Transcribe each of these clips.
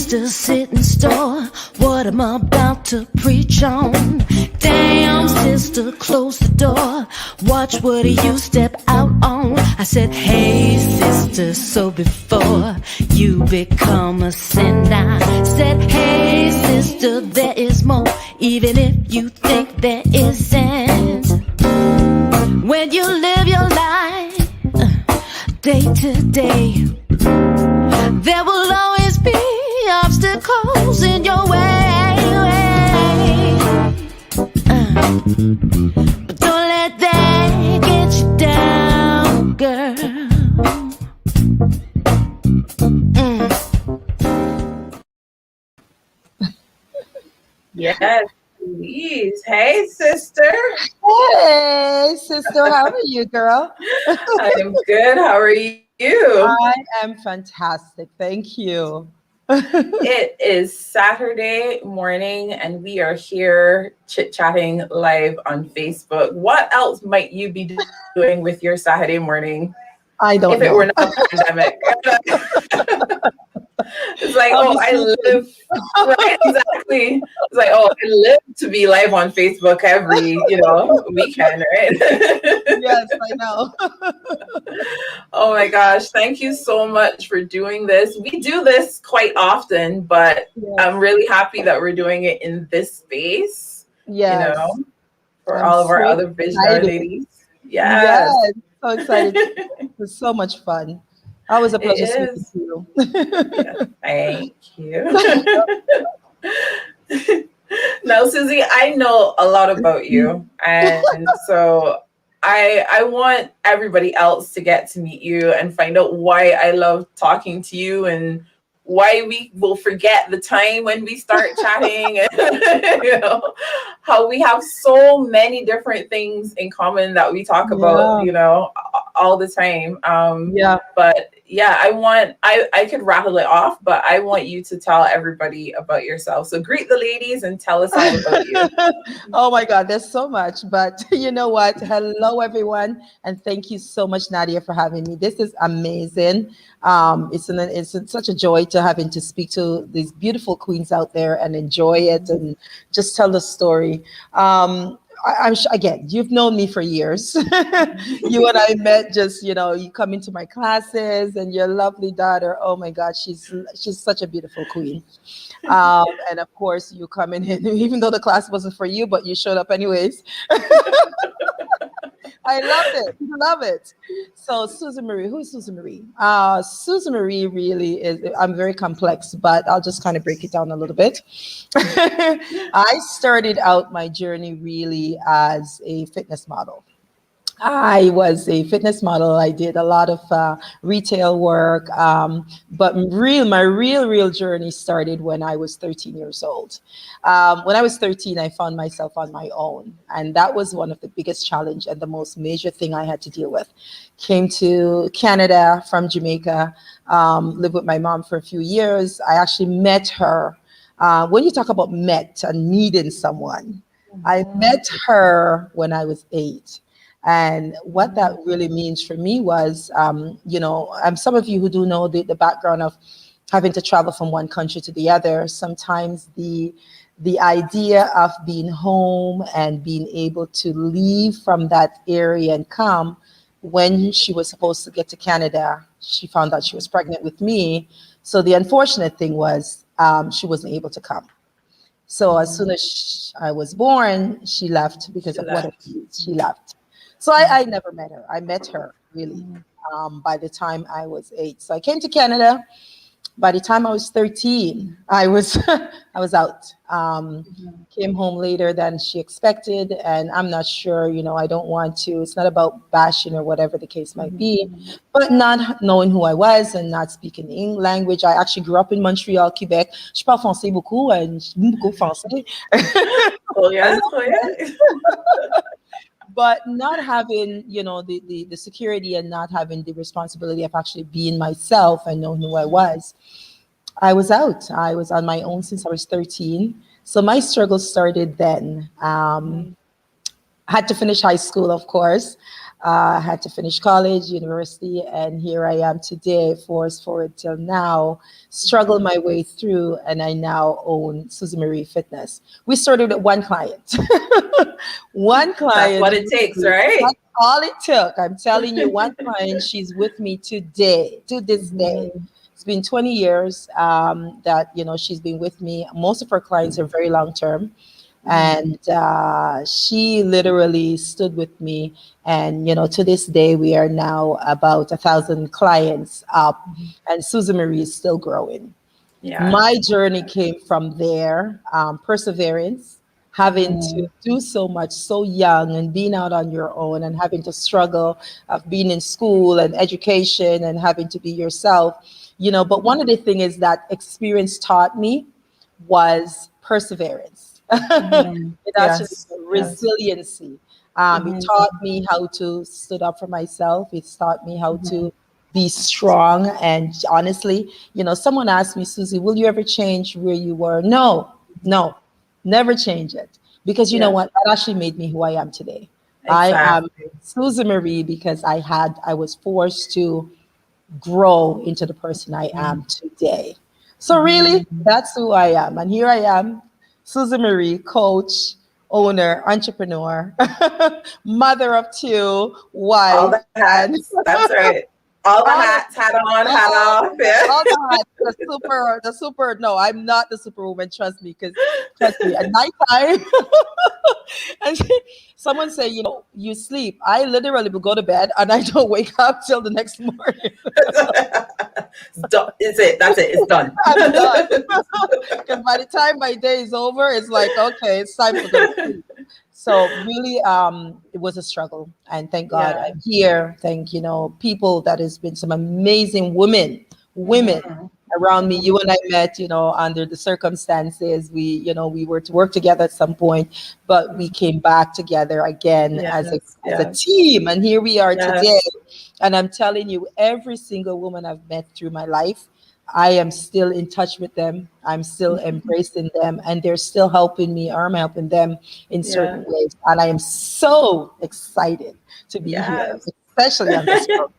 sister, sit and store what I'm about to preach on. Damn, sister, close the door. Watch what you step out on. I said, hey, sister, so before you become a sin, I said, hey, sister, there is more, even if you think there isn't. When you live your life day to day, there will always be obstacles in your way. But don't let that get you down, girl. Yes, please. Hey, sister. Hey, sister. How are you, girl? I am good. How are you? I am fantastic. Thank you. It is Saturday morning and we are here chit-chatting live on Facebook. What else might you be doing with your Saturday morning? I don't know. If it were not a pandemic. It's like, I live, right? Exactly. It's like, I live to be live on Facebook every, weekend, right? Yes, I know. Oh my gosh. Thank you so much for doing this. We do this quite often, but yes. I'm really happy that we're doing it in this space, yes. For all of our other visionary ladies. Yes. So excited. It was so much fun. Always a pleasure speaking to you. Yeah, thank you. Now, Suzy, I know a lot about you. And so I want everybody else to get to meet you and find out why I love talking to you and why we will forget the time when we start chatting and how we have so many different things in common that we talk about, all the time. But yeah, I could rattle it off, but I want you to tell everybody about yourself. So greet the ladies and tell us all about you. Oh my God, there's so much, but you know what? Hello, everyone. And thank you so much, Nadia, for having me. This is amazing. It's such a joy to having to speak to these beautiful queens out there and enjoy it and just tell the story. I'm again, you've known me for years. You and I met just, you come into my classes and your lovely daughter. Oh my God, she's such a beautiful queen. And of course you coming in, even though the class wasn't for you, but you showed up anyways. I love it. So SuzyMari, who is SuzyMari? SuzyMari really is, I'm very complex, but I'll just kind of break it down a little bit. I started out my journey really as a fitness model. I was a fitness model. I did a lot of retail work, but my real journey started when I was 13 years old. When I was 13, I found myself on my own, and that was one of the biggest challenge and the most major thing I had to deal with. Came to Canada from Jamaica, lived with my mom for a few years. I actually met her. When you talk about met and meeting someone, I met her when I was 8. And what that really means for me was, some of you who do know the background of having to travel from one country to the other, sometimes the idea of being home and being able to leave from that area and come, when she was supposed to get to Canada, she found out she was pregnant with me. So the unfortunate thing was she wasn't able to come. So as soon as I was born, she left because of what she left. So I never met her. I met her really by the time I was 8. So I came to Canada. By the time I was 13, I was out. Came home later than she expected, and I'm not sure. I don't want to. It's not about bashing or whatever the case might be, but not knowing who I was and not speaking the language. I actually grew up in Montreal, Quebec. Je parle français beaucoup, and beaucoup français. Oh yeah. But not having, the security and not having the responsibility of actually being myself and knowing who I was out. I was on my own since I was 13. So my struggle started then. had to finish high school, of course. Had to finish college, university, and here I am today, forced forward till now, struggle my way through, and I now own SuzyMari Fitness. We started with one client. One That's client. what it takes, right? That's all it took. I'm telling you, one client, she's with me today, to this day. It's been 20 years that, she's been with me. Most of her clients are very long term. And she literally stood with me. And, to this day, we are now about 1,000 clients up, and SuzyMari is still growing. Yeah. My journey came from there, perseverance, having to do so much so young and being out on your own and having to struggle of being in school and education and having to be yourself, but one of the things is that experience taught me was perseverance. It actually resiliency. It taught me how to stood up for myself. It's taught me how to be strong. And honestly, someone asked me, Suzy, will you ever change where you were? No, never change it. Because you know what? That actually made me who I am today. I am SuzyMari because I was forced to grow into the person I am today. So really, that's who I am. And here I am, SuzyMari, coach, owner, entrepreneur, mother of two, wife. All the hats. That's right. All the hats, hat on, hat off. Yeah. All the hats. The super. No, I'm not the superwoman. Trust me, at nighttime. And someone say, you sleep. I literally will go to bed and I don't wake up till the next morning. It's it. That's it. It's done. I'm done. Because by the time my day is over, it's like, okay, it's time to go to sleep. So really, it was a struggle, and thank God I'm here. Thank people that has been some amazing women around me. You and I met, under the circumstances. We were to work together at some point, but we came back together again as a team, and here we are today. And I'm telling you, every single woman I've met through my life, I am still in touch with them. I'm still embracing them, and they're still helping me, or I'm helping them in certain ways. And I am so excited to be here, especially on this program.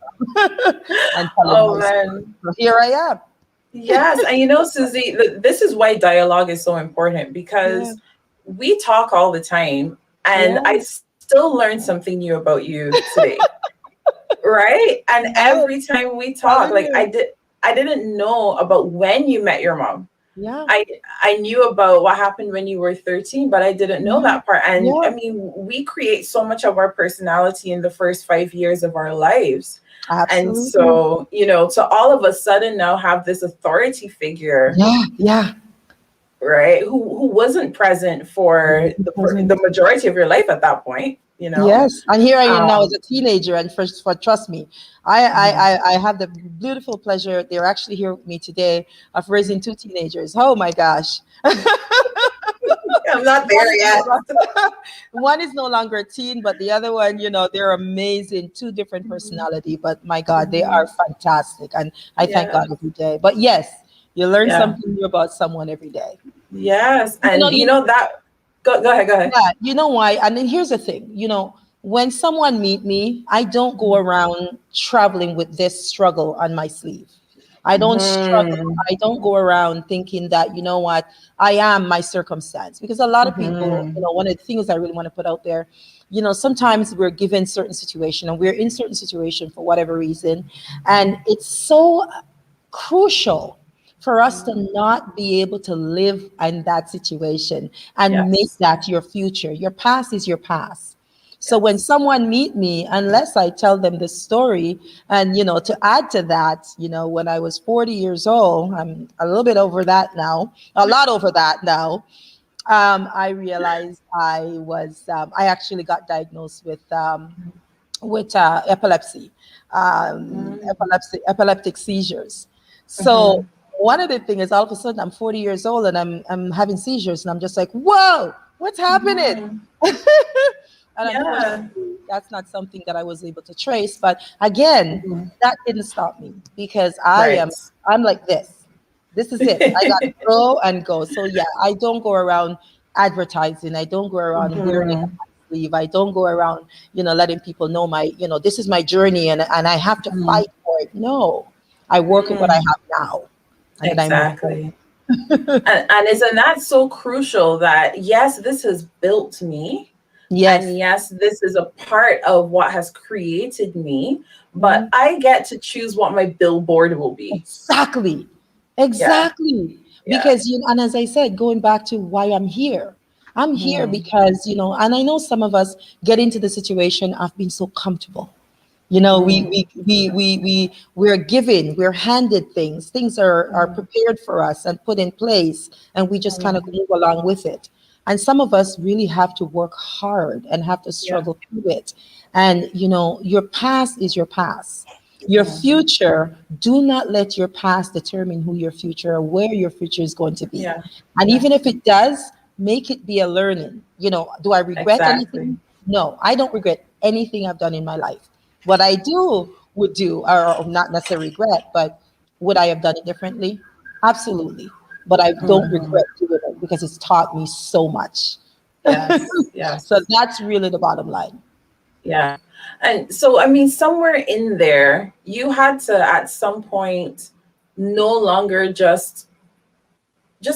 And man. So here I am. Yes. And Suzy, this is why dialogue is so important, because we talk all the time, and I still learn something new about you today. Right? And every time we talk, like I didn't know about when you met your mom. Yeah. I knew about what happened when you were 13, but I didn't know that part. And I mean, we create so much of our personality in the first 5 years of our lives. Absolutely. And so, to all of a sudden now have this authority figure. Yeah. Right. Who wasn't present for the majority of your life at that point. Yes, and here I am now as a teenager, and for trust me, I have the beautiful pleasure. They're actually here with me today of raising two teenagers. Oh my gosh. I'm not there yet. One is no longer a teen, but the other one, they're amazing. Two different personality, but my God, they are fantastic, and I thank God every day. But yes, you learn something new about someone every day. Yes, and that. Go ahead. Yeah, you know why? And then here's the thing, when someone meet me, I don't go around traveling with this struggle on my sleeve. I don't struggle. I don't go around thinking that, I am my circumstance. Because a lot of people, one of the things I really want to put out there, sometimes we're given certain situation and we're in certain situation for whatever reason. And it's so crucial for us to not be able to live in that situation and make that your future. Your past is your past. So when someone meet me, unless I tell them the story, and to add to that, when I was 40 years old, I'm a little bit over that now, a lot over that now. I realized I actually got diagnosed with epilepsy, epileptic seizures. So one of the things is all of a sudden I'm 40 years old and I'm having seizures, and I'm just like, whoa, what's happening? And unfortunately, that's not something that I was able to trace. But again, that didn't stop me, because I'm like this. This is it. I got to go and go. So yeah, I don't go around advertising. I don't go around wearing sleeve. I don't go around, letting people know this is my journey and I have to fight for it. No, I work with what I have now and then I move forward. Exactly. And isn't that so crucial that yes, this has built me. Yes. And yes, this is a part of what has created me, but I get to choose what my billboard will be. Exactly. Because, and as I said, going back to why I'm here because, and I know some of us get into the situation of being so comfortable. We're given, we're handed things. Things are prepared for us and put in place, and we just kind of move along with it. And some of us really have to work hard and have to struggle through it. And your past is your past. Your future, do not let your past determine who your future or where your future is going to be. And even if it does, make it be a learning. Do I regret anything? No, I don't regret anything I've done in my life. What I would do, or not necessarily regret, but would I have done it differently? Absolutely. But I don't regret doing it because it's taught me so much. Yes. So that's really the bottom line. Yeah. And so, I mean, somewhere in there, you had to, at some point, no longer just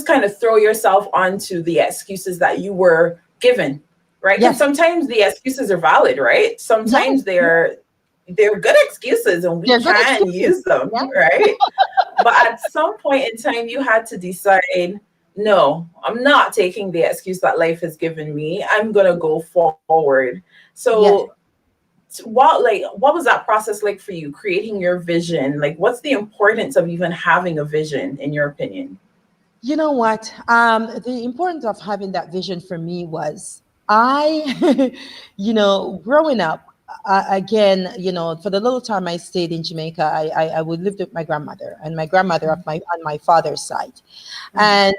kind of throw yourself onto the excuses that you were given, right? Because sometimes the excuses are valid, right? Sometimes they're good excuses and we can use them, right? But at some point in time, you had to decide, no, I'm not taking the excuse that life has given me. I'm going to go forward. So what was that process like for you, creating your vision? Like, what's the importance of even having a vision, in your opinion? You know what? The importance of having that vision for me was I, growing up, again, for the little time I stayed in Jamaica, I would live with my grandmother and my grandmother on my father's side. And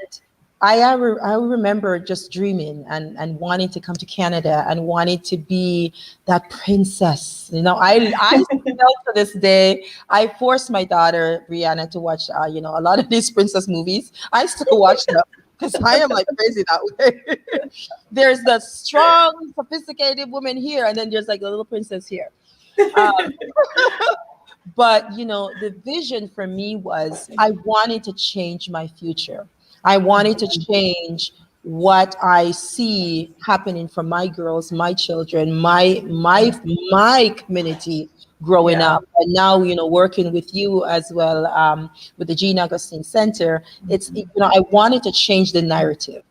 I remember just dreaming and wanting to come to Canada and wanting to be that princess. I still to this day, I forced my daughter Brianna to watch a lot of these princess movies. I still watch them because I am like crazy that way. There's the strong, sophisticated woman here, and then there's like a little princess here. But the vision for me was I wanted to change my future. I wanted to change what I see happening for my girls, my children, my community growing up. And now, working with you as well, with the Jean Augustine Center, I wanted to change the narrative.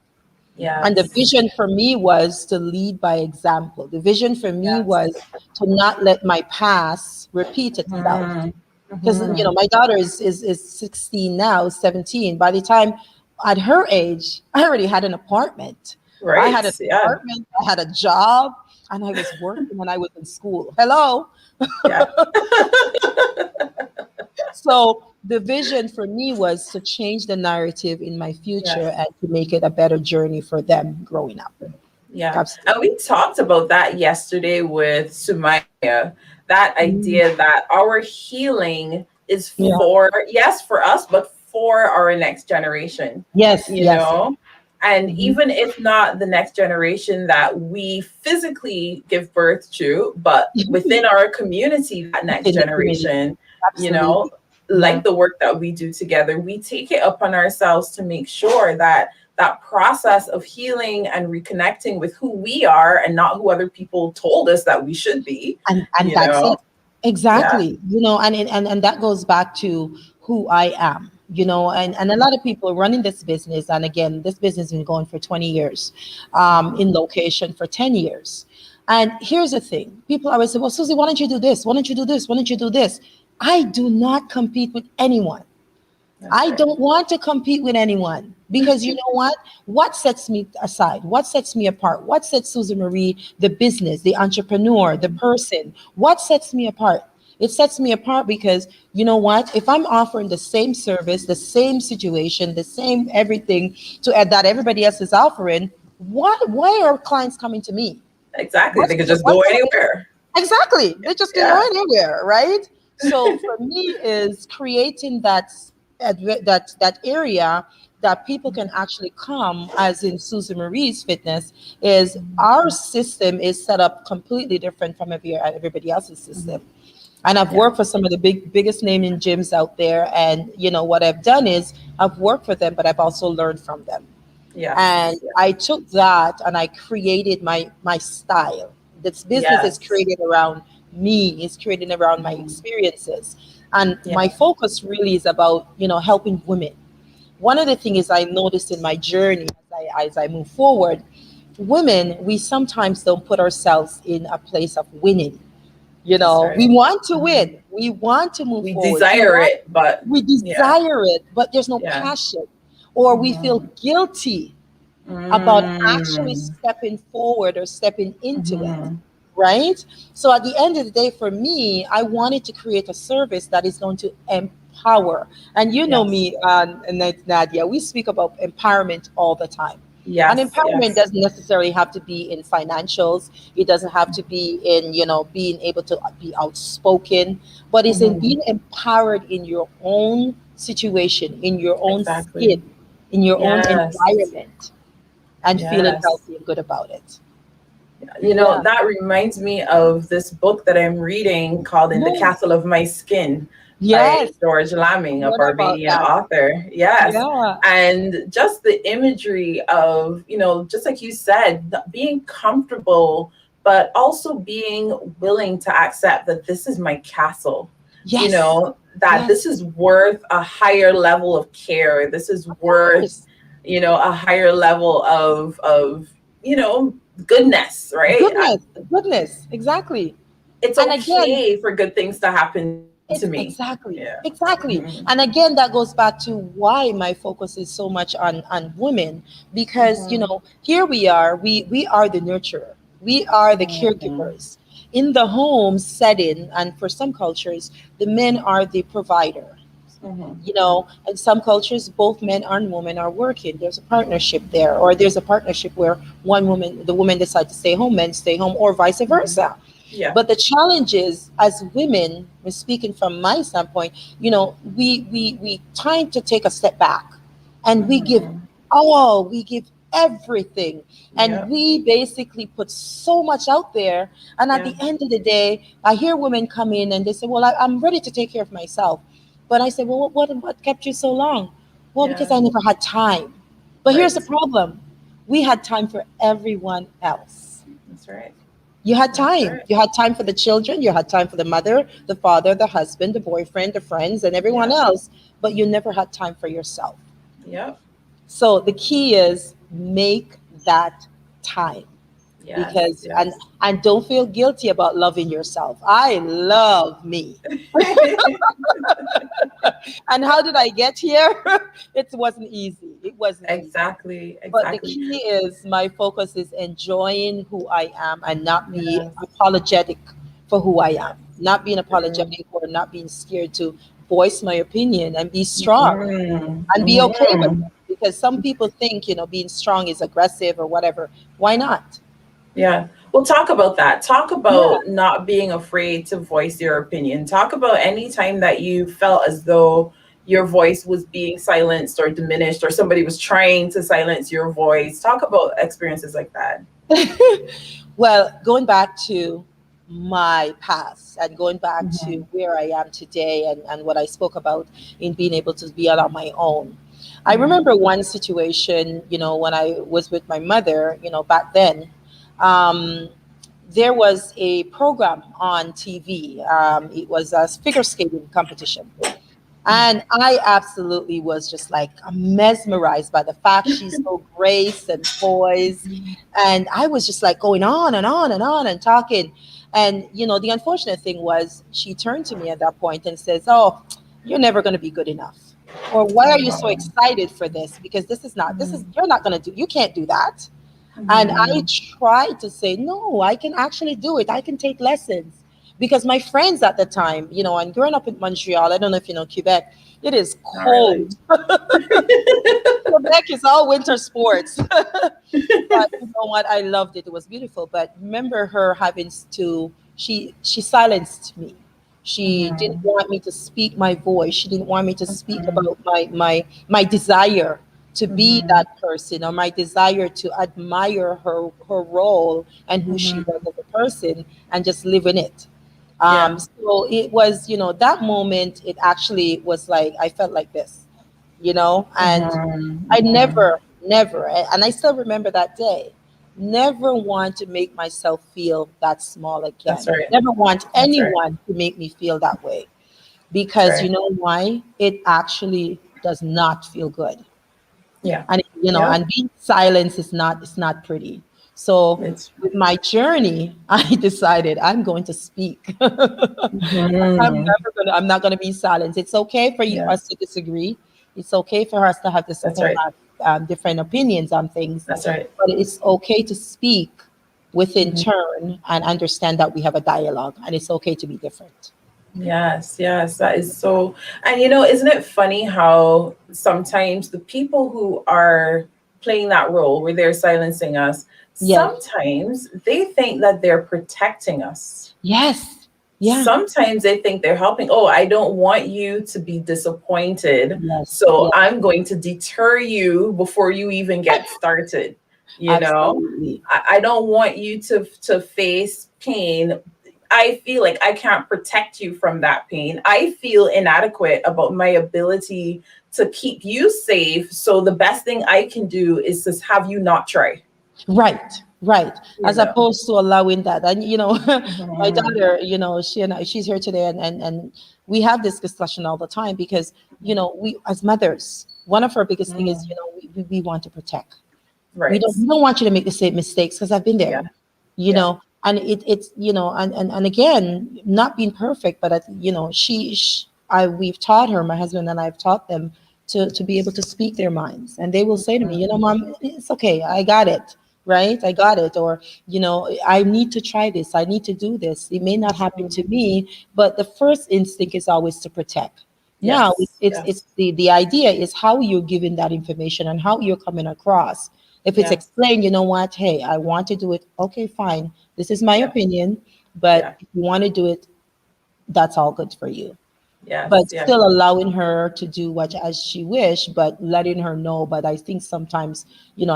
And the vision for me was to lead by example. The vision for me was to not let my past repeat itself. Because my daughter is 16 now, 17. By the time at her age, I already had an apartment. Right. I had an apartment, I had a job, and I was working when I was in school. Hello. So the vision for me was to change the narrative in my future and to make it a better journey for them growing up. Yeah. Absolutely. And we talked about that yesterday with Sumaya, that idea that our healing is for us, but for our next generation. You know? And even if not the next generation that we physically give birth to, but within our community, that next generation, like the work that we do together, we take it upon ourselves to make sure that that process of healing and reconnecting with who we are and not who other people told us that we should be. And that's it. Exactly. And that goes back to who I am, and a lot of people running this business. And again, this business has been going for 20 years, in location for 10 years. And here's the thing. People always say, well, Suzy, why don't you do this? Why don't you do this? Why don't you do this? I do not compete with anyone. I don't want to compete with anyone because you know what? What sets me aside? What sets me apart? What sets SuzyMari, the business, the entrepreneur, the person? What sets me apart? It sets me apart because you know what? If I'm offering the same service, the same situation, the same everything that everybody else is offering, why are clients coming to me? Exactly. They could just go anywhere. Exactly. They just can go anywhere, right? So for me is creating that that area that people can actually come, as in SuzyMari's fitness, is our system is set up completely different from everybody else's system. And I've Yeah. worked for some of the biggest name in gyms out there, and what I've done is I've worked for them, but I've also learned from them. And Yes. I took that and I created my style. This business is Yes. created around me, it's created around my experiences. And my Yeah. focus really is about, helping women. One of the things I noticed in my journey as I move forward, women, we sometimes don't put ourselves in a place of winning. That's We right. want to Mhm. win. We want to move We forward. desire it, but We yeah. desire it, but there's no Yeah. passion. Or we feel Mhm. guilty about actually Mm. stepping forward or stepping into it, Mhm. right? So at the end of the day, for me, I wanted to create a service that is going to empower. And you know Yes. me, and Nadia, we speak about empowerment all the time. And Yes. empowerment Yes. doesn't necessarily have to be in financials. It doesn't have to be in, being able to be outspoken, but it's in Mhm. being empowered in your own situation, in your own Exactly. skin, in your own Yes. environment, and feeling Yes. healthy and good about it. You Yeah. know, that reminds me of this book that I'm reading called In the Yes. Castle of My Skin by Yes. George I Lamming, a heard about Barbadian that. author. Yes. Yeah. And just the imagery of, just like you said, being comfortable, but also being willing to accept that this is my castle, Yes. that Yes. this is worth a higher level of care. This is Of worth, course. a higher level of, goodness, right? Goodness. Goodness. Exactly. It's And again, okay for good things to happen to it's me. exactly, Yeah. exactly. Mhm. And again, that goes back to why my focus is so much on women, because Mhm. here we are, we are the nurturer, we are the Mhm. caregivers in the home setting, and for some cultures, the men are the provider. Mhm. In some cultures, both men and women are working. There's a partnership there, or there's a partnership where the woman decides to stay home, men stay home, or vice Mhm. versa. Yeah. But the challenge is, as women, speaking from my standpoint, we trying to take a step back, and Mhm. we give everything, and Yeah. we basically put so much out there. And at Yeah. the end of the day, I hear women come in and they say, "Well, I'm ready to take care of myself." But I say, "Well, what kept you so long?" "Well, because Yeah. I never had time." But here's the Right. problem: we had time for everyone else. That's right. You had That's time. right. You had time for the children. You had time for the mother, the father, the husband, the boyfriend, the friends, and everyone Yeah. else. But you never had time for yourself. Yep. So the key is make that time, Yes. because and Yes. and don't feel guilty about loving yourself. I love me. And how did I get here? It wasn't easy. It wasn't easy. Exactly. But the Exactly. key is my focus is enjoying who I am and not be Yes. apologetic for who I Yes. am. Not being Mm. apologetic or not being scared to voice my opinion and be strong Mhm. and be okay with Mhm. it. Because some people think, being strong is aggressive or whatever. Why not? Yeah. Well, talk about that. Talk Yeah. about not being afraid to voice your opinion. Talk about any time that you felt as though your voice was being silenced or diminished, or somebody was trying to silence your voice. Talk about experiences like that. Well, going back to my past and going back to Mhm. where I am today, and what I spoke about in being able to be out on my own. I Mhm. remember one situation, when I was with my mother, back then, um, there was a program on TV. It was a figure skating competition. And I absolutely was just like mesmerized by the fact she's so grace and poised. And I was just like going on and on and on and talking. And, the unfortunate thing was she turned to me at that point and says, "Oh, you're never going to be good enough." Or, "Why are you so Oh. excited for this? Because you're not going to you can't do that." And I Mhm. tried to say, "No, I can actually do it. I can take lessons." Because my friends at the time, and growing up in Montreal, I don't know if you know Quebec, it is Not really. cold. Quebec is all winter sports. But you know what? I loved it. It was beautiful. But remember her having to, she silenced me. She didn't Mhm. want me to speak my voice. She didn't want me to speak Mhm. about my desire to be Mhm. that person, or my desire to admire her role and who she Mhm. was as a person, and just live in it. Yeah. So it was, that moment, it actually was like, I felt like this, and Mhm. I Mhm. never, and I still remember that day, never want to make myself feel that small That's again. right. Never want That's right. anyone to make me feel that way, That's because you right. know why? It actually does not feel good. Yeah. And Yeah. and being silent is not, it's not pretty. So It's. with my journey, I decided I'm going to speak. Mhm. I'm not gonna be silent. It's okay for Yeah. us to disagree. It's okay for us to have That's right. different opinions on things, That's right. but it's okay to speak within Mhm. turn and understand that we have a dialogue, and it's okay to be different. Yes, yes, that is so. And isn't it funny how sometimes the people who are playing that role where they're silencing us, Yes. sometimes they think that they're protecting us. Yes. Yeah. Sometimes they think they're helping. Oh, I don't want you to be disappointed, Yes. so Yes. I'm going to deter you before you even get started. You know, Absolutely. I don't want you to face pain. I feel like I can't protect you from that pain. I feel inadequate about my ability to keep you safe. So the best thing I can do is just have you not try. Right, right. You As know. opposed to allowing that. And my Mhm. daughter, she's here today, and we have this discussion all the time, because, we as mothers, one of our biggest thing is, Mhm. we want to protect. Right. We don't want you to make the same mistakes, because I've been there, Yeah. Yeah. and it's, and again, not being perfect, but we've taught her, my husband and I've taught them to be able to speak their minds, and they will say to me, Mom, it's okay, I got it, right? I got it. Or, I need to try this, I need to do this. It may not happen to me, but the first instinct is always to protect. Now Yes. it's Yes. the idea is how you're giving that information and how you're coming across. If it's Yes. explained, what, hey, I want to do it. Okay, fine. This is my Yeah. opinion, Yeah. but if you want to do it, that's all good for you. Yes. But Yes. still allowing her to do what as she wish, but letting her know. But I think sometimes,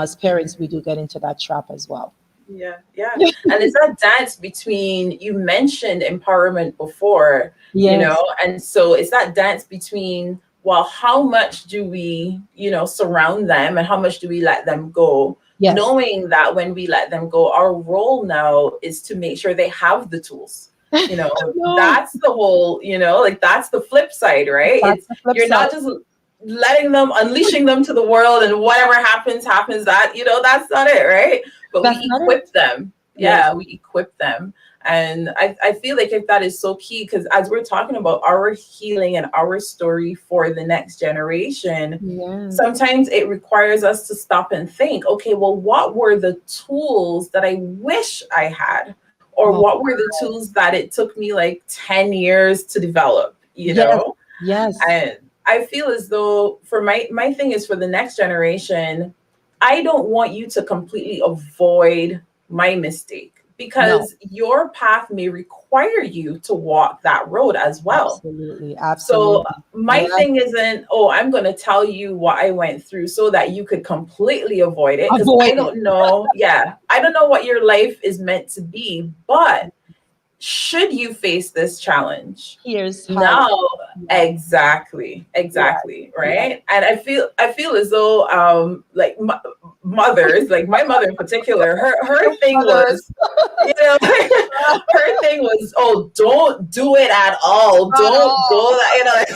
as parents, we do get into that trap as well. Yeah, yeah. And it's that dance between, you mentioned empowerment before, Yes, and so it's that dance between, well, how much do we, surround them and how much do we let them go? yes. Knowing that when we let them go, our role now is to make sure they have the tools. No, That's the whole, like that's the flip side, right? that's It's the flip you're side. not just letting them, unleashing them to the world, and whatever happens, happens. That's not it, right? But That's we not it. equip them. Yes, Yeah, we equip them. And I feel like if that is so key, because as we're talking about our healing and our story for the next generation, yes, sometimes it requires us to stop and think, okay, well, what were the tools that I wish I had? Or wow. what were the tools that it took me like 10 years to develop, Yes, yes. And I feel as though for my thing is for the next generation, I don't want you to completely avoid my mistake, No, because your path may require you to walk that road as well. absolutely, So absolutely. my Yeah, thing isn't, oh, I'm going to tell you what I went through so that you could completely avoid it, because I avoid it. don't know. Yeah, I don't know what your life is meant to be, but should you face this challenge Here's how. now, Yeah, yeah, exactly, yeah. right? And I feel as though like mothers, like my mother in particular, her thing Mothers. was, her thing was, oh, don't do it at all, At don't go all. that.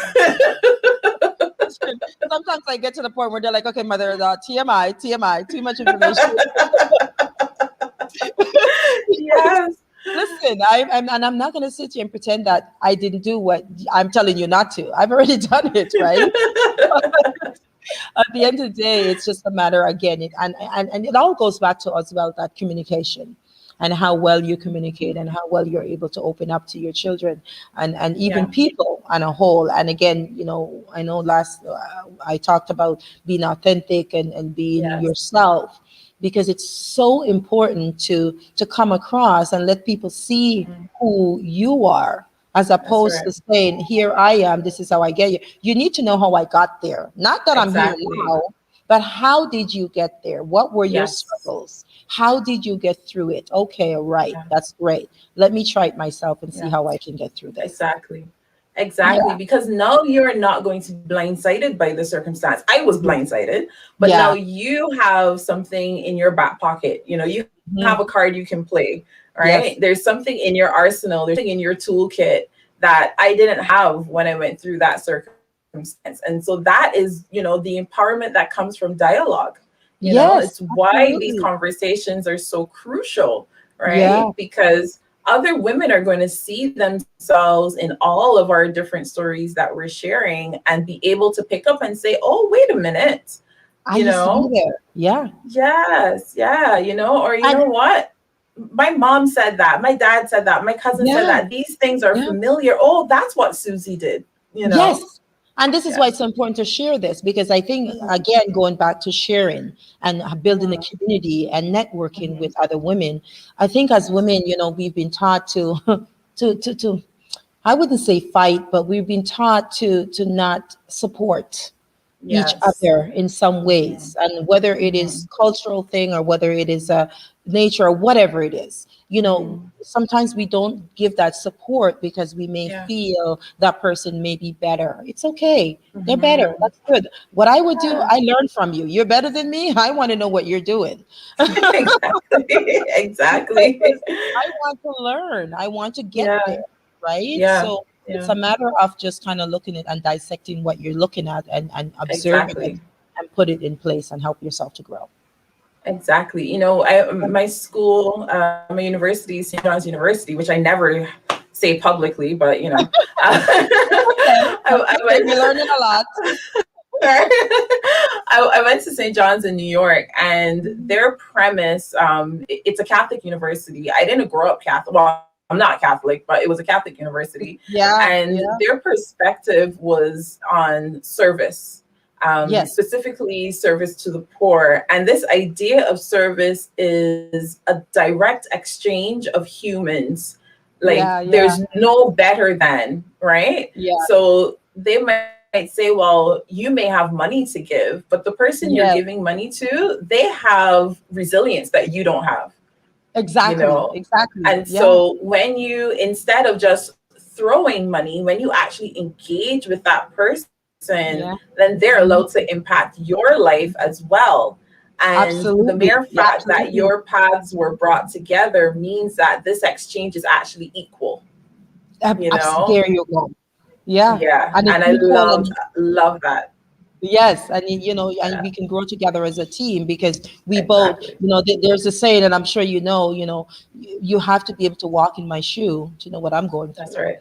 Sometimes I get to the point where they're like, okay, mother, TMI, TMI, too much information. Yes. Listen, and I'm not going to sit here and pretend that I didn't do what I'm telling you not to. I've already done it, right? At the end of the day, it's just a matter, again, and it all goes back to as well, that communication, and how well you communicate, and how well you're able to open up to your children, and even Yeah. people on a whole. And again, I know last I talked about being authentic, and being Yes. yourself, because it's so important to come across and let people see Mhm. who you are, as That's opposed right. to saying, here I am, this is how I get here. You need to know how I got there. Not that I'm here Exactly. now, but how did you get there? What were your Yes. struggles? How did you get through it? Okay, all right, Yeah. that's great. Let me try it myself and see Yeah. how I can get through this. Exactly. Yeah. Exactly. Because now you're not going to be blindsided by the circumstance. I was blindsided, but now Yeah. you have something in your back pocket. You have Mhm. a card you can play, Yes. right? There's something in your arsenal, there's something in your toolkit that I didn't have when I went through that circumstance. And so that is, the empowerment that comes from dialogue. Yes, It's why these absolutely. conversations are so crucial, Yeah. right? Because other women are going to see themselves in all of our different stories that we're sharing and be able to pick up and say, oh, wait a minute, I you used to be know, there. Yeah. yes, yeah, or you And know what? My mom said that, my dad said that, my cousin said yeah, that. These things are yeah. familiar. Oh, that's what Susie did. Yes. And this is Yeah. why it's so important to share this, because I think, Mhm, again, going back to sharing and building a mhm, community and networking mhm, with other women, I think as yes, women, we've been taught to, to, I wouldn't say fight, but we've been taught to not support each yes, other in some mhm, ways, and whether it is mhm, cultural thing or whether it is a nature or whatever it is, mhm. sometimes we don't give that support because we may Yeah. feel that person may be better. It's okay, they're better, Mhm. that's good. What I would do, Yeah. I learn from you. You're better than me, I want to know what you're doing. Exactly. Exactly. Because I want to learn, I want to get there, Yeah. right? Yeah. So it's Yeah. a matter of just kind of looking at and dissecting what you're looking at, and observing it Exactly. and put it in place and help yourself to grow. Exactly. My school, my university, St. John's University, which I never say publicly, but Okay, that's I okay. We're went. learning a lot. I went to St. John's in New York, and their premise, it's a Catholic university. I didn't grow up Catholic. Well, I'm not Catholic, but it was a Catholic university. Yeah, And yeah, their perspective was on service, yes, specifically service to the poor. And this idea of service is a direct exchange of humans. Like, yeah, yeah, there's no better than, right? yeah, So they might say, well, you may have money to give, but the person you're yes, giving money to, they have resilience that you don't have, you exactly, know? exactly, And yeah, so when you, instead of just throwing money, when you actually engage with that person, yeah, then they're mhm. allowed to impact your life as well. And the Absolutely, mere yeah, fact that absolutely. your paths were brought together means that this exchange is actually equal, you know? There you go. Yeah, Yeah. and it's And I equal, love, and love that. yes, and and Yeah, we can grow together as a team because we both, exactly. there's a saying, and I'm sure you have to be able to walk in my shoe to know what I'm going That's through. right.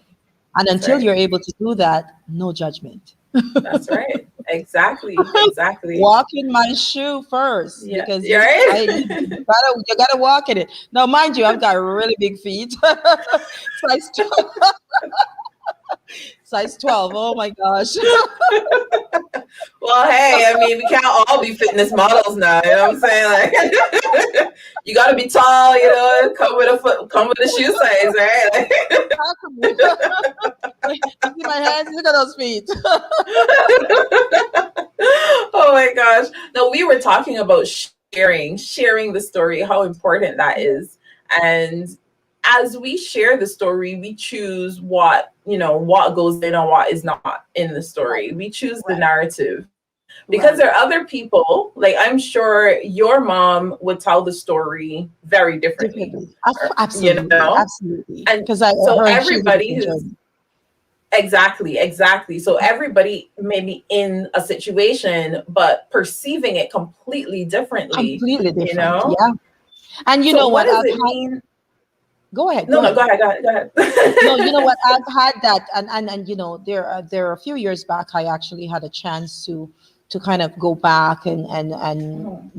And That's until right. you're able to do that, no judgment. That's right. Exactly. Exactly. Walk in my shoe first, Yeah. because You're you I right. you gotta walk in it. Now, mind you, I've got really big feet. size 12, size 12. Oh my gosh. Well, hey, I mean, we can't all be fitness models now. You know what I'm saying? Like, you got to be tall. Come with a foot, come with a shoe size, right? You see my hands? Look at those feet. Oh my gosh! No, we were talking about sharing the story, how important that is, and as we share the story, we choose what goes in and what is not in the Right, story. We choose the right, narrative because right. there are other people. Like, I'm sure your mom would tell the story very differently, Differently. or, Absolutely, absolutely. and Because I so her she's a everybody different who's journey. exactly. So everybody may be in a situation, but perceiving it completely differently, Completely you different. know? Yeah. And you So know what what? does it mean? Go ahead, No, go no, ahead. go ahead. No, you know what? I've had that, and there are a few years back, I actually had a chance to kind of go back and Mhm,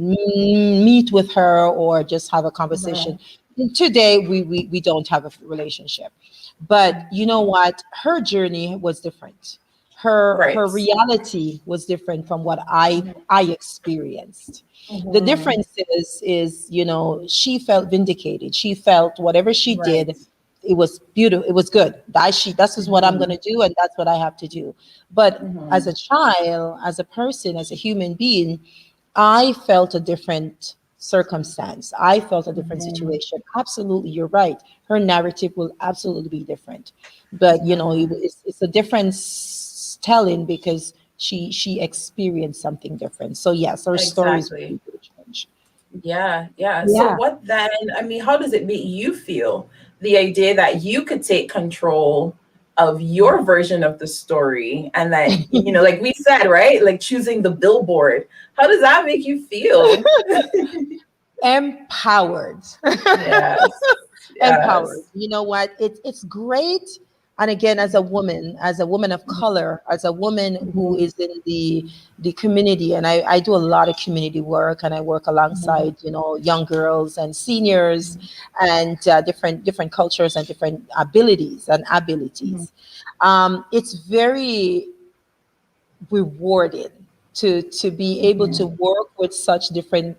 meet with her or just have a conversation. mhm, Today, we don't have a relationship, but you know what? Her journey was different. Her right. reality was different from what I experienced. The Mhm, difference is she felt vindicated. She felt whatever she right. did, it was beautiful. It was good. This is what I'm going to do, and that's what I have to do. But as a child, as a person, as a human being, I felt a different circumstance. I felt a different situation. Absolutely, you're right. Her narrative will absolutely be different, but it's a different telling because she experienced something different. So yes, her stories will Exactly. be change. Yeah, yeah. So Yeah. what then? I mean, how does it make you feel? The idea that you could take control of your version of the story and that, like we said, right? Like choosing the billboard. How does that make you feel? Empowered. Yes. Empowered. Yes. You know what? It's great. And again, as a woman of color, as a woman who Mhm, is in the community, and I do a lot of community work, and I work mhm, alongside young girls and seniors, and different cultures and different mhm. abilities. It's very rewarding to be able to Mhm. work with such different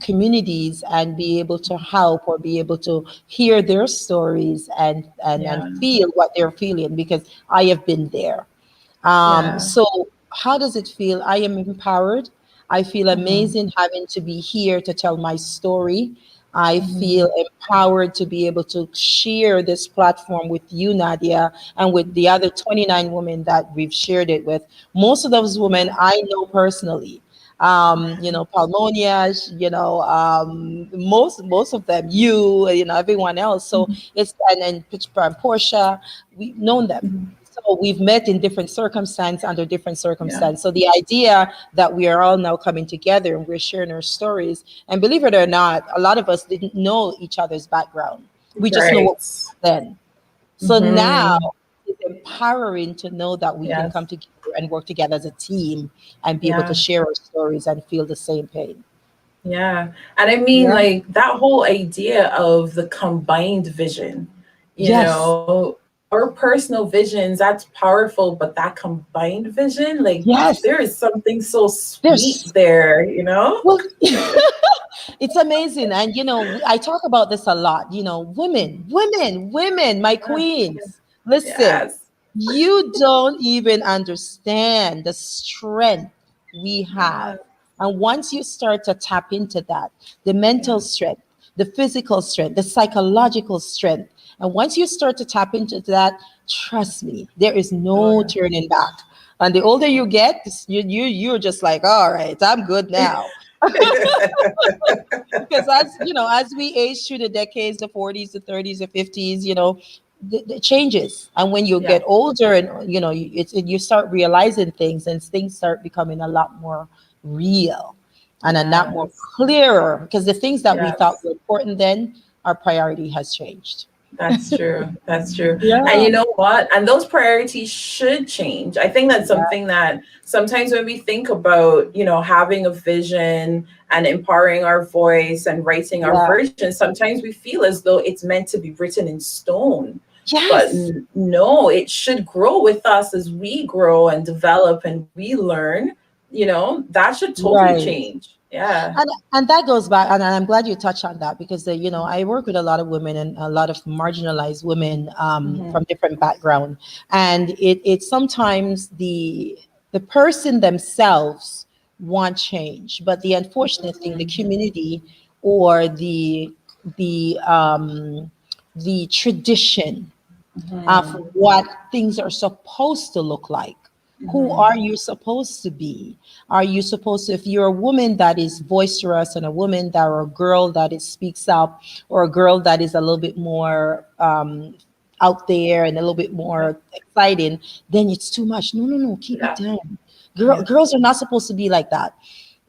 communities and be able to help or be able to hear their stories and Yeah. feel what they're feeling because I have been there. Yeah. So how does it feel? I am empowered. I feel Mhm, amazing having to be here to tell my story. I mhm, feel empowered to be able to share this platform with you, Nadia, and with the other 29 women that we've shared it with. Most of those women I know personally. Palmonia, most of them, everyone else. So mhm, it's and Pittsburgh and Portia, we've known them. mhm. So we've met in different circumstances, under different Yeah. circumstances. So the idea that we are all now coming together and we're sharing our stories, and believe it or not, a lot of us didn't know each other's background. We just know what Right. we know then. So now Mhm. it's empowering to know that we can Yes. come together and work together as a team and be able to Yeah. share our stories and feel the same pain. Yeah. And I mean, Yeah. like that whole idea of the combined vision, Yes. our personal visions, that's powerful, but that combined vision, like Yes. there is something so sweet There's there? well, it's amazing. And, I talk about this a lot. Women, my Yeah. queens. Listen, Yes. you don't even understand the strength we have. Yeah. And once you start to tap into that, the mental Yeah. strength, the physical strength, the psychological strength, and once you start to tap into that, trust me, there is Oh, no turning back. And the older you get, you're just like, all right, I'm good now. yeah. Because as we age through the decades, the 40s, the 30s, the 50s, the changes. And when you Yeah. get older, and you start realizing things, and things start becoming a lot more real and a lot more Yes. clearer. Because the things that we thought Yes. were important then, our priority has changed. That's true. That's true. And Yeah. you know what? And those priorities should change. I think that's Yeah. something that sometimes when we think about, having a vision and empowering our voice and writing our Yeah. version, sometimes we feel as though it's meant to be written in stone. But Yes. no, it should grow with us as we grow and develop and we learn, that should totally Right. change. Yeah. And that goes back, and I'm glad you touched on that because I work with a lot of women and a lot of marginalized women Hmm. from different background, and it's sometimes the person themselves want change, but the unfortunate thing, the community or the tradition of Hmm. what things are supposed to look like. Who Hmm. are you supposed to be? Are you supposed to, if you're a woman that is boisterous and a woman that or a girl that is speaks up or a girl that is a little bit more out there and a little bit Yeah. more exciting, then it's too much. No, no, no, keep it Yeah. down. Yeah. Girls are not supposed to be like that.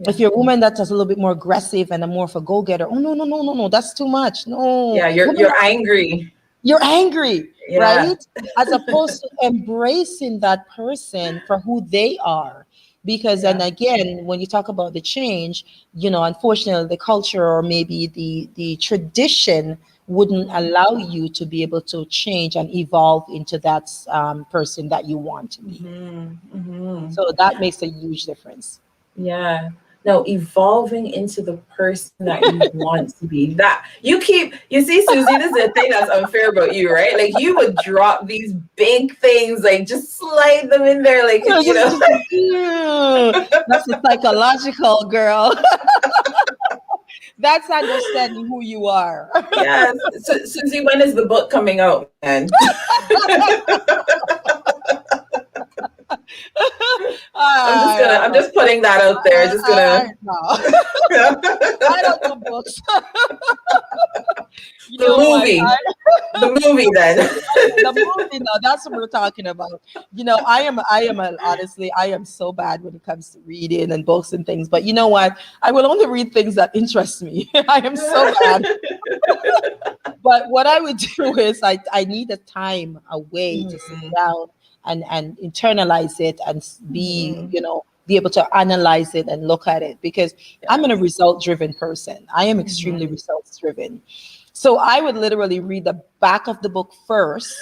If Yeah. you're a woman that's a little bit more aggressive and a more of a go-getter, oh no, no, no, no, no, that's too much. No, Yeah. You're women you're angry. you're angry, Yeah. right? As opposed to embracing that person for who they are. Because, and Yeah. again, when you talk about the change, unfortunately, the culture or maybe the tradition wouldn't allow you to be able to change and evolve into that person that you want to be. Hmm. Hmm. So that makes a huge difference. Yeah. No, evolving into the person that you want to be. That you see, Susie, this is the thing that's unfair about you, right? Like you would drop these big things, like just slide them in there, like No, you know. that's a psychological girl. That's understanding who you are. Yes. So, Susie, when is the book coming out, man? I'm just putting that out there. Just gonna I don't do books. You the know what? movie. The movie then. The movie, no, that's what we're talking about. You know, honestly, I am so bad when it comes to reading and books and things. But you know what? I will only read things that interest me. I am so bad. But what I would do is I need a time away to sit down and internalize it and be, be able to analyze it and look at it, because I'm a result driven person. I am extremely results driven. So I would literally read the back of the book first.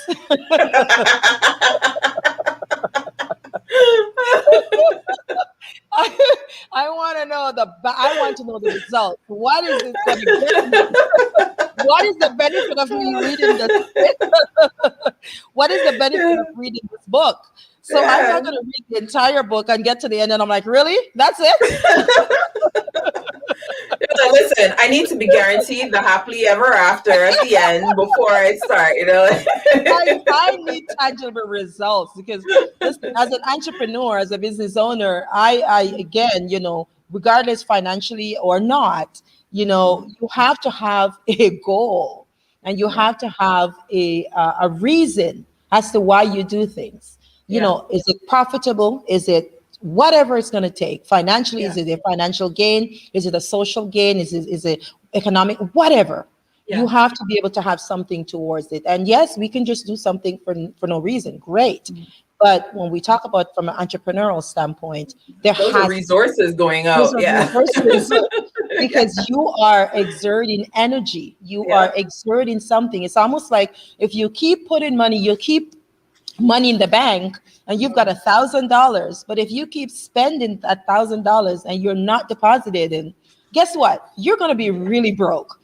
I want to know I want to know the result. What is it going to get me? What is the benefit of me reading this? What is the benefit of reading this book? So I'm not going to read the entire book and get to the end and I'm like, really? That's it? Listen, I need to be guaranteed the happily ever after at the end before I start, I need tangible results, because listen, as an entrepreneur, as a business owner, I again, regardless financially or not, you have to have a goal and you have to have a reason as to why you do things. Is it profitable? Is it whatever it's going to take financially? Is it a financial gain? Is it a social gain? Is it economic? Whatever. You have to be able to have something towards it. And yes, we can just do something for no reason. Great. But when we talk about from an entrepreneurial standpoint, those are resources going out. Because you are exerting energy. You are exerting something. It's almost like if you keep putting money, you'll keep money in the bank and you've got $1,000. But if you keep spending that $1,000 and you're not depositing, guess what? You're going to be really broke.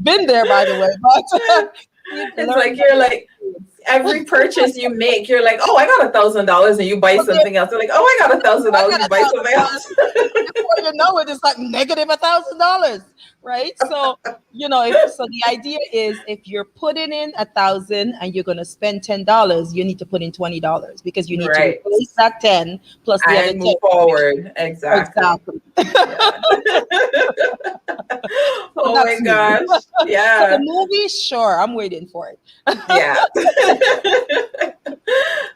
Been there, by the way. But it's like you're like every purchase you make, you're like, oh, I got $1,000, and you buy something else. You're like, oh, I got $1,000, you buy something else. Before you know it, it's like negative $1,000, right? So so the idea is, if you're putting in 1,000 and you're going to spend $10, you need to put in $20, because you need to replace that 10 plus the other 10. Move forward. Exactly. Oh my gosh. Yeah. So the movie, sure, I'm waiting for it. Yeah.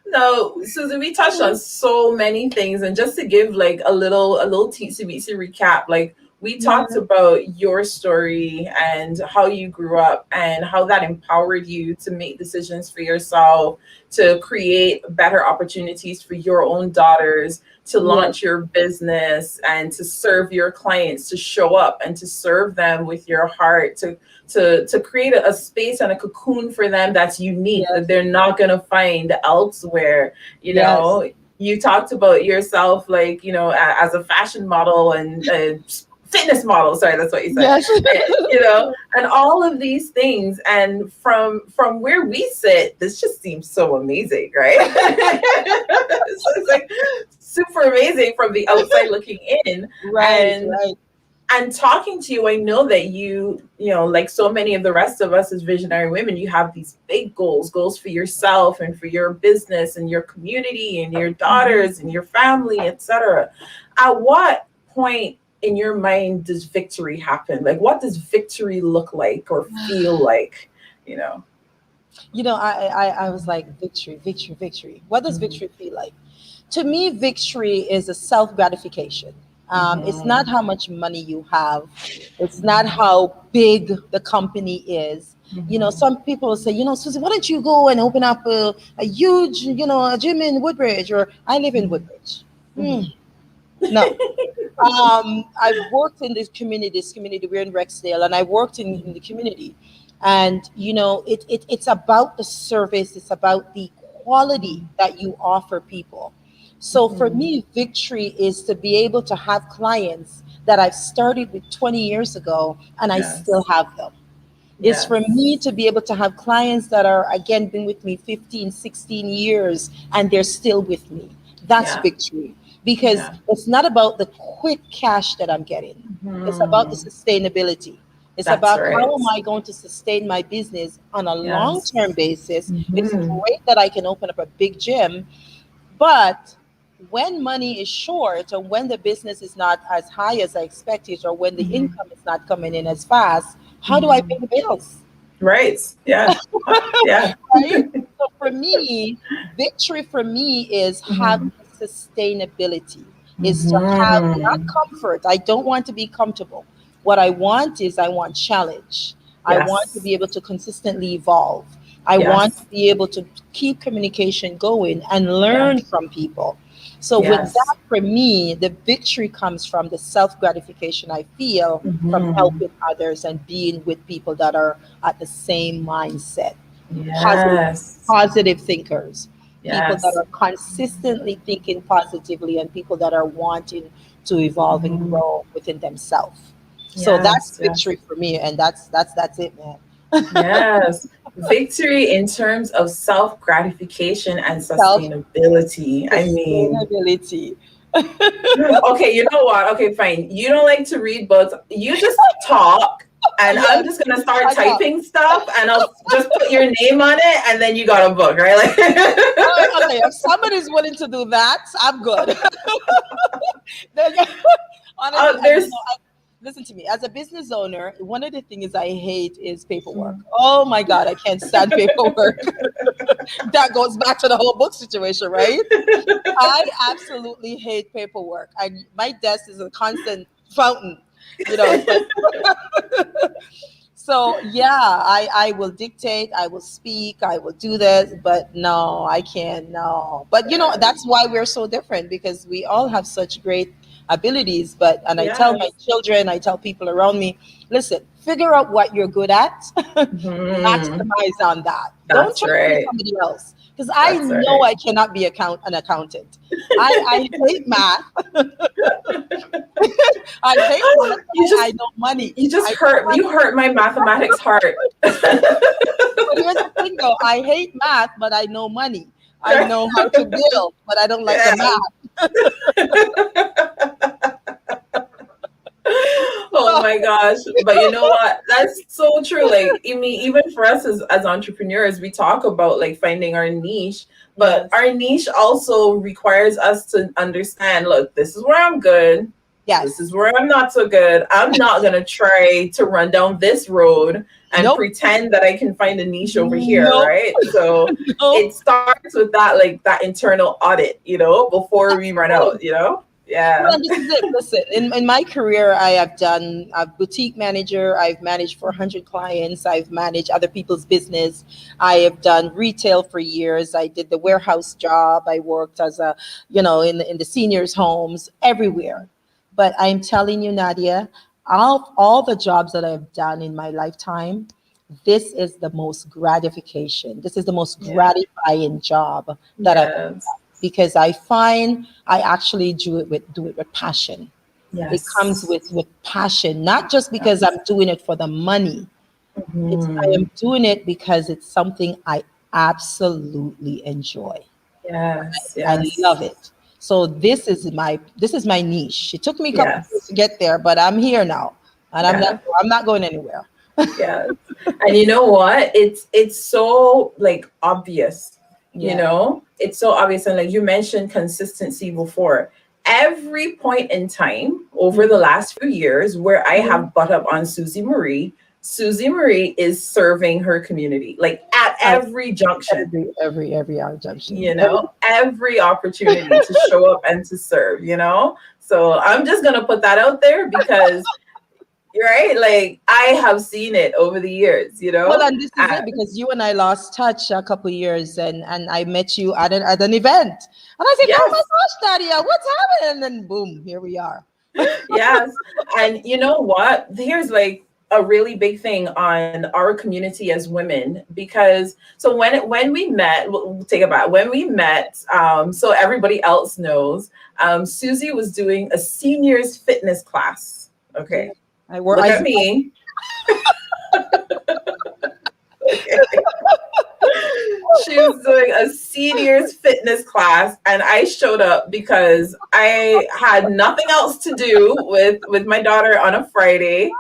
No, Susan, we touched on so many things, and just to give like a little teensy weensy recap, like we talked about your story and how you grew up and how that empowered you to make decisions for yourself, to create better opportunities for your own daughters, to launch your business and to serve your clients, to show up and to serve them with your heart, to create a space and a cocoon for them that's unique, that they're not going to find elsewhere. You talked about yourself, like, as a fashion model and fitness model. Sorry, that's what you said. Yes. And all of these things. And from where we sit, this just seems so amazing, right? So it's like super amazing from the outside looking in. Right. And talking to you, I know that you like so many of the rest of us as visionary women, you have these big goals for yourself and for your business and your community and your daughters and your family, etc. At what point in your mind does victory happen? Like, what does victory look like or feel like? I was like, victory. What does victory feel like? To me, victory is a self-gratification. It's not how much money you have. It's not how big the company is. Some people say, Suzy, why don't you go and open up a huge, a gym in Woodbridge, or I live in Woodbridge. No. I've worked in this community, we're in Rexdale, and I worked in the community. And, it's about the service. It's about the quality that you offer people. So for me, victory is to be able to have clients that I've started with 20 years ago and I still Yes. have them. It's for me Yes. to be able to have clients that are, again, been with me 15, 16 years and they're still with me. That's Yeah. victory, because Yeah. it's not about the quick cash that I'm getting. It's about the Mhm. sustainability. It's That's about right. how am I going to sustain my business on a long-term Yes. basis. It's Mhm. great that I can open up a big gym, but when money is short, or when the business is not as high as I expected, or when the Mhm. income is not coming in as fast, how do I pay Mhm. the bills? Right. Yeah. Yeah. Right? So for me, victory for me is having Mhm. sustainability, is to have not Mhm. comfort. I don't want to be comfortable. What I want is I want challenge. I want to Yes. be able to consistently evolve. I want to Yes. be able to keep communication going and Yeah. learn from people. So with that, Yes. for me, the victory comes from the self gratification I feel from Mhm. helping others and being with people that are at the same mindset, positive Yes. positive thinkers, people that Yes. are consistently thinking positively, and people that are wanting to evolve and Mhm. grow within themselves. So that's Yes. Yes. victory for me, and that's it, man. Yes. Victory in terms of self gratification and Self sustainability. I mean, sustainability. okay, you know what? Okay, fine. You don't like to read books. You just talk, and I'm Yes, just gonna start I thought. typing stuff, and I'll just put your name on it, and then you got a book, right? Like, Okay, if somebody's willing to do that, I'm good. Then- Honestly, and there's. listen to me. As a business owner, one of the things I hate is paperwork. Oh my God, I can't stand paperwork. That goes back to the whole book situation, right? I absolutely hate paperwork. My desk is a constant fountain, you know. So yeah, I will dictate, I will speak, I will do this, but no, I can't. No, but that's why we're so different, because we all have such great abilities. But and I tell my Yes. children, I tell people around me, listen, figure out what you're good at, Mhm. maximize on that. Don't That's try to be right. somebody else, because I That's know right. I cannot be an accountant. I hate math. I hate math, but You I just know money. you just I know hurt you money. hurt my mathematics heart. But here's the thing though, I hate math, but I know money. I know how to build, but I don't like the Yeah. math. Oh my gosh. But you know what? That's so true. Like, I mean, even for us as entrepreneurs, we talk about like finding our niche, but Yes. our niche also requires us to understand, look, this is where I'm good. This Yes. is where I'm not so good. I'm not going to try to run down this road and Nope. pretend that I can find a niche over here, Nope. right? So it Nope. starts with that internal audit, before we That's run right. out, Yeah. Well, this is it. Listen, in my career, I have done a boutique manager. I've managed 400 clients. I've managed other people's business. I have done retail for years. I did the warehouse job. I worked as in the seniors' homes, everywhere. But I'm telling you, Nadia, all the jobs that I've done in my lifetime, this is the most gratification. This is the most Yeah. gratifying job that I've, Yes. because I find I actually do it with passion. It comes Yes. with passion, not just because Yes. I'm doing it for the money. I Mhm. am doing it because it's something I absolutely enjoy. Yes. I Yes. love it. So this is my niche. It took me a couple of years Yes. to get there, but I'm here now, and Yeah. I'm not going anywhere. Yes. And you know what? It's so like obvious, Yeah. It's so obvious. And like you mentioned consistency before. Every point in time over the last few years where I Mhm. have butt up on Susie Marie is serving her community, like at At every junction, every hour junction. every opportunity to show up and to serve. So I'm just gonna put that out there because you're right. Like I have seen it over the years. Well, and this is it, because you and I lost touch a couple of years, and I met you at an event, and I said, "Oh my Yes, gosh, Nadia, what's happening?" And then boom, here we are. yes. And you know what? Here's like a really big thing on our community as women, because so when we met, we'll take it back. When we met, so everybody else knows, Suzy was doing a seniors fitness class. Okay, look at me. Okay. She was doing a seniors fitness class, and I showed up because I had nothing else to do with my daughter on a Friday,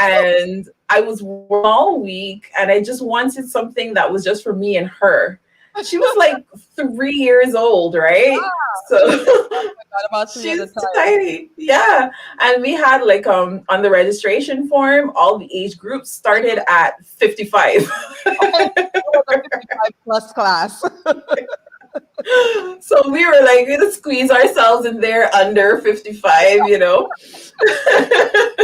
and I was all week, and I just wanted something that was just for me and her. She was like 3 years old, right? Wow. So about she's tiny. Yeah. And we had like on the registration form, all the age groups started at 55. Okay. 55 plus class. So we were like, we had to squeeze ourselves in there under 55, you know. I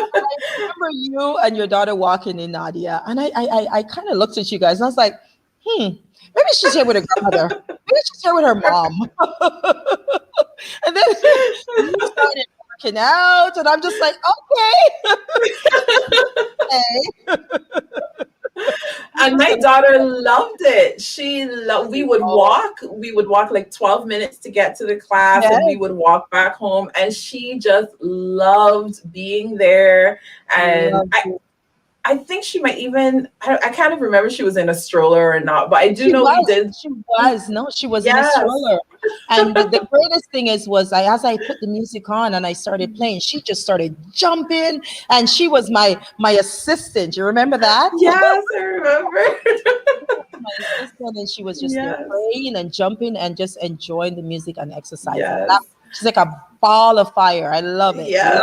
remember you and your daughter walking in, Nadia, and I kind of looked at you guys and I was like, maybe she's here with her grandmother. Maybe she's here with her mom. And then you started working out, and I'm just like, okay. And my daughter loved it. We would walk like 12 minutes to get to the class, and we would walk back home, and she just loved being there. And I think she might even, I kind of remember she was in a stroller or not, but I do know we did. She was in a stroller. And the greatest thing was as I put the music on and I started playing, she just started jumping, and she was my assistant. You remember that? Yes, I remember. My assistant, and she was just there playing and jumping and just enjoying the music and exercising. Yes. She's like a ball of fire. I love it. Yes.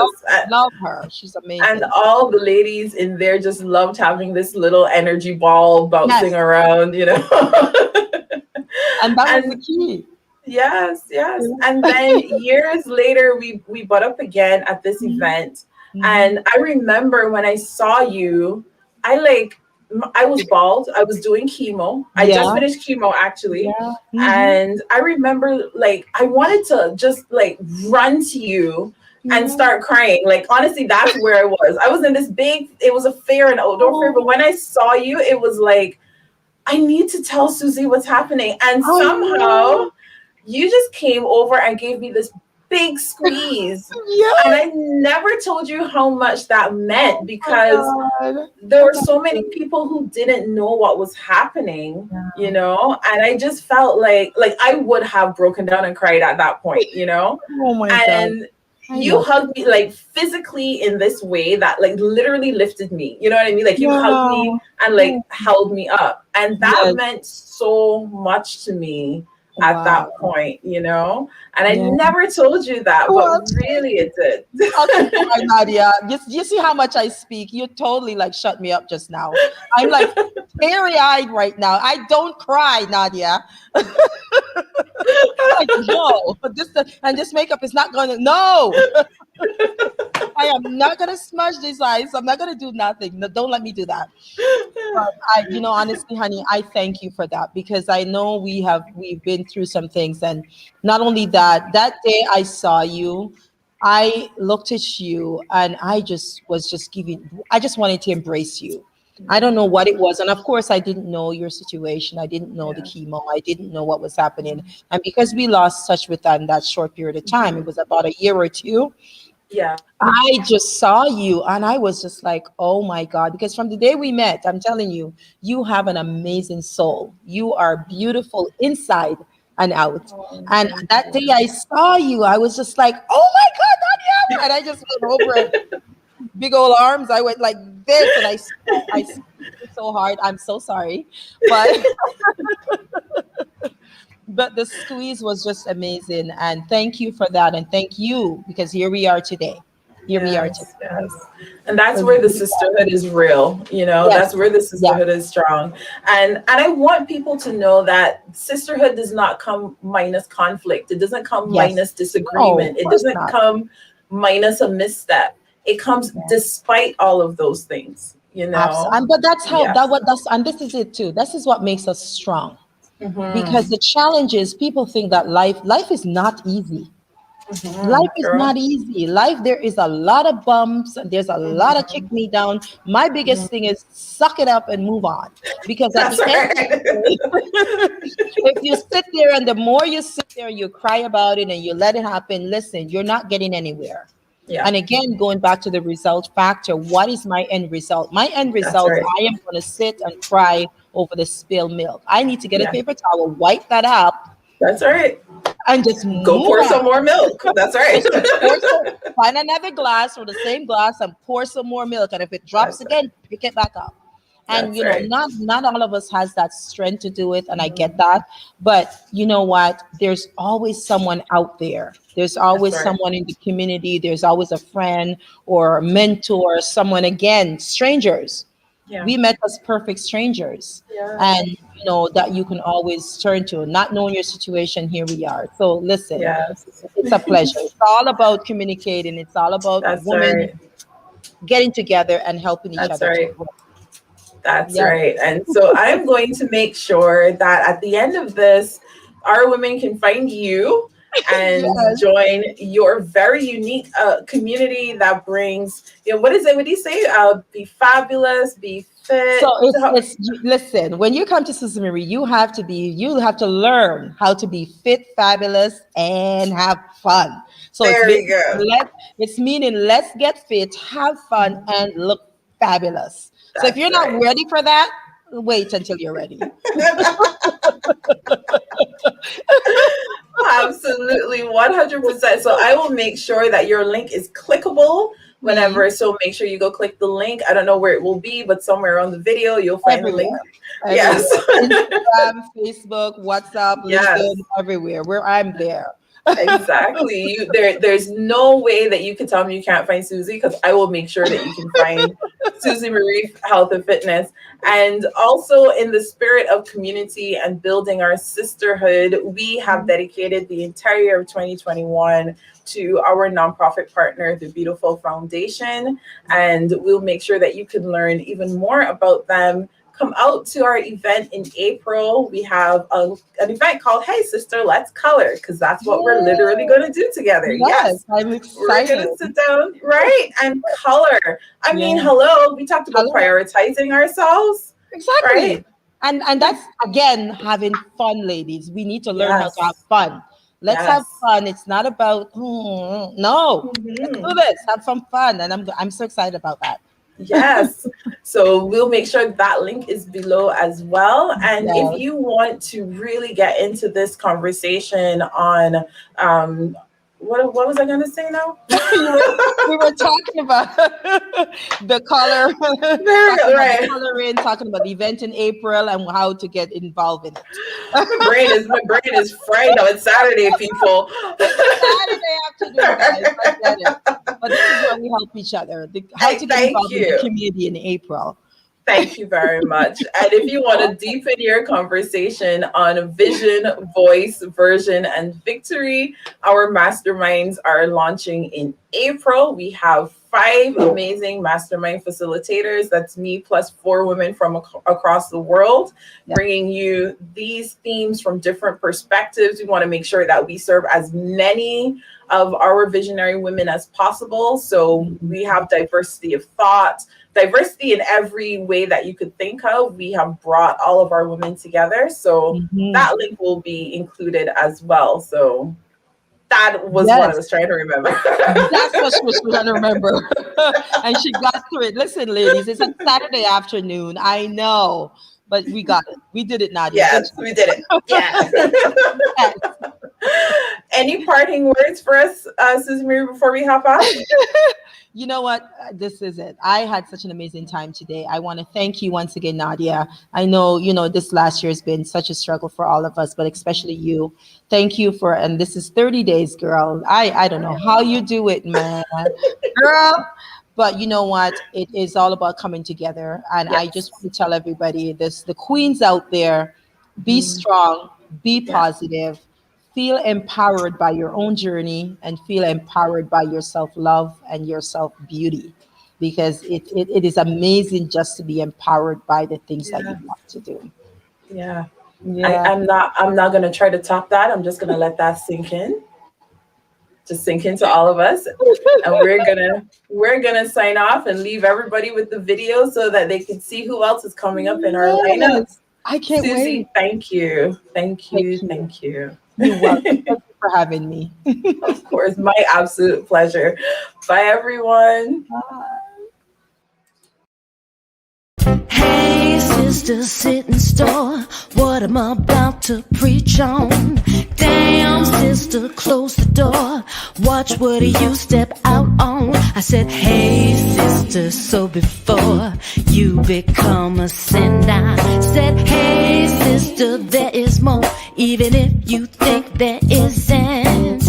Love her. She's amazing. And all the ladies in there just loved having this little energy ball bouncing around, you know. And that was the key. Yes. And then years later, we butt up again at this event. And I remember when I saw you, I was bald. I was doing chemo. I just finished chemo, actually. And I remember, like, I wanted to just, like, run to you and start crying. Like, honestly, that's where I was. I was in this it was a fair, an outdoor fair. But when I saw you, it was like, I need to tell Suzy what's happening. And somehow you just came over and gave me this big squeeze. And I never told you how much that meant, because there were so many people who didn't know what was happening, you know, and I just felt like I would have broken down and cried at that point, you know. And you hugged me, like, physically in this way that, like, literally lifted me, you know what I mean? Like, you hugged me and, like, held me up, and that meant so much to me at that point, you know. And I never told you that, but really it did. Okay, Nadia, you see how much I speak? You totally, like, shut me up just now. I'm like teary-eyed right now. I don't cry, Nadia. Like, no, but this makeup is not gonna, no. I am not gonna smudge these eyes. I'm not gonna do nothing. No, don't let me do that. But honestly, honey, I thank you for that, because I know we've been through some things, and not only that day I saw you, I looked at you, and I just wanted to embrace you. I don't know what it was. And of course, I didn't know your situation. I didn't know the chemo. I didn't know what was happening. And because we lost touch with that in that short period of time, it was about a year or two. Yeah. I just saw you and I was just like, oh my God, because from the day we met, I'm telling you, you have an amazing soul. You are beautiful inside and out. And that day I saw you, I was just like, oh my God, Nadia. And I just went over it. Big old arms. I went like this, and I so hard. I'm so sorry, but the squeeze was just amazing, and thank you for that, and thank you, because here we are today. Yes. And that's where the sisterhood is real, you know. That's where the sisterhood is strong. And I want people to know that sisterhood does not come minus conflict. It doesn't come minus disagreement. It doesn't come minus a misstep. It comes despite all of those things, you know. But that's how and this is it too. This is what makes us strong. Because the challenge is, people think that life is not easy. Life is Girl. not easy. Life, there is a lot of bumps and there's a lot of kick me down. My biggest thing is suck it up and move on. Because at That's the end of the right. day, if you sit there and the more you sit there and you cry about it and you let it happen, listen, you're not getting anywhere. Yeah, And again, going back to the result factor, what is my end result? My end that's result, right. I am going to sit and cry over the spilled milk. I need to get a Yeah, paper towel, wipe that up, that's right. and just Go move pour some on. more milk. That's right. Just pour some, find another glass or the same glass and pour some more milk. And if it drops That's right. again, pick it back up. And That's right. not all of us has that strength to do it, and I get that. But you know what? There's always someone out there. There's That's always right. someone in the community. There's always a friend or a mentor, someone again, strangers. Yeah. We met as perfect strangers, Yes. and that you can always turn to. Not knowing your situation, here we are. So listen, Yes. it's a pleasure. It's all about communicating. It's all about That's women right. getting together and helping each That's other to right. grow. That's Yes, right. And so I'm going to make sure that at the end of this, our women can find you and yes. join your very unique community that brings, what is it? What do you say? Be fabulous, be So fit. listen. When you come to SuzyMari, you have to learn how to be fit, fabulous, and have fun. So There you go. it's meaning let's get fit, have fun, and look fabulous. So if That's you're not right. ready for that, wait until you're ready. Absolutely, 100%. So I will make sure that your link is clickable Mhm. whenever. So make sure you go click the link. I don't know where it will be, but somewhere on the video, you'll find the link. Everywhere, Yes. everywhere. Instagram, Facebook, WhatsApp, LinkedIn, Yes. everywhere. Where I'm there. Exactly. There's no way that you could tell me you can't find Suzy because I will make sure that you can find SuzyMari Health and Fitness. And also in the spirit of community and building our sisterhood, we have dedicated the entire year of 2021 to our nonprofit partner, the Beautiful Foundation. And we'll make sure that you can learn even more about them. Come out to our event in April. We have an event called Hey Sister, Let's Color, because that's what we're literally Yeah. going to do together. Yes, Yes, I'm we're going excited. to sit down, right, and color. I mean, Yeah. hello, we talked about Hello. prioritizing ourselves, Exactly. right? And that's again having fun, ladies. We need to learn how to have Yes, fun. Let's have yes. fun. It's not about no. Let's do Mhm. this. Have some fun. And I'm so excited about that. Yes. So we'll make sure that link is below as well. And if Yes. you want to really get into this conversation on what was I gonna say now? We were talking about the color, There we talking go, about the right. coloring, talking about the event in April and how to get involved in it. My brain is fried now. It's Saturday, people. Saturday afternoon, guys. I get it. But this is where we help each other. How Hey, to get thank involved in the you. community in April. Thank you very much. And if you want to deepen your conversation on vision, voice, version, and victory, our masterminds are launching in April. We have 5 amazing mastermind facilitators. That's me plus 4 women from across the world, Yeah. bringing you these themes from different perspectives. We want to make sure that we serve as many of our visionary women as possible. So we have diversity of thought, diversity in every way that you could think of. We have brought all of our women together. So Mhm. that link will be included as well. So that was what I Yes, was trying to remember. that's what she was trying to remember. And she got through it. Listen, ladies, it's a Saturday afternoon. I know, but we got it. We did it, Nadia. Good Yes, we did it. Yeah. job. Any parting words for us, SuzyMari, before we hop off? You know what? This is it. I had such an amazing time today. I want to thank you once again, Nadia. I know, this last year has been such a struggle for all of us, but especially you. Thank you and this is 30 days, girl. I don't know how you do it, man. Girl. But you know what? It is all about coming together. And I just Yes. want to tell everybody this, the queens out there, be Mhm. strong, be Yes. positive, feel empowered by your own journey and feel empowered by your self-love and your self-beauty because it is amazing just to be empowered by the things that you Yeah. want to do. Yeah. Yeah. I'm not gonna try to top that. I'm just gonna let that sink in. just sink into all of us. And we're gonna sign off and leave everybody with the video so that they can see who else is coming up in our lineup. I can't Suzy, wait. Thank you. You're welcome. Thank you for having me. Of course, my absolute pleasure. Bye, everyone. Hey, sister, sitting store, what am I about to preach on? Damn, sister, close the door. Watch what you step out on. I said, hey, sister, so before you become a sin, I said, hey, sister, there is more, even if you think there isn't.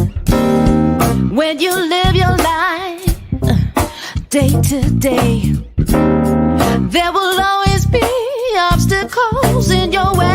When you live your life day to day, there will always be obstacles in your way.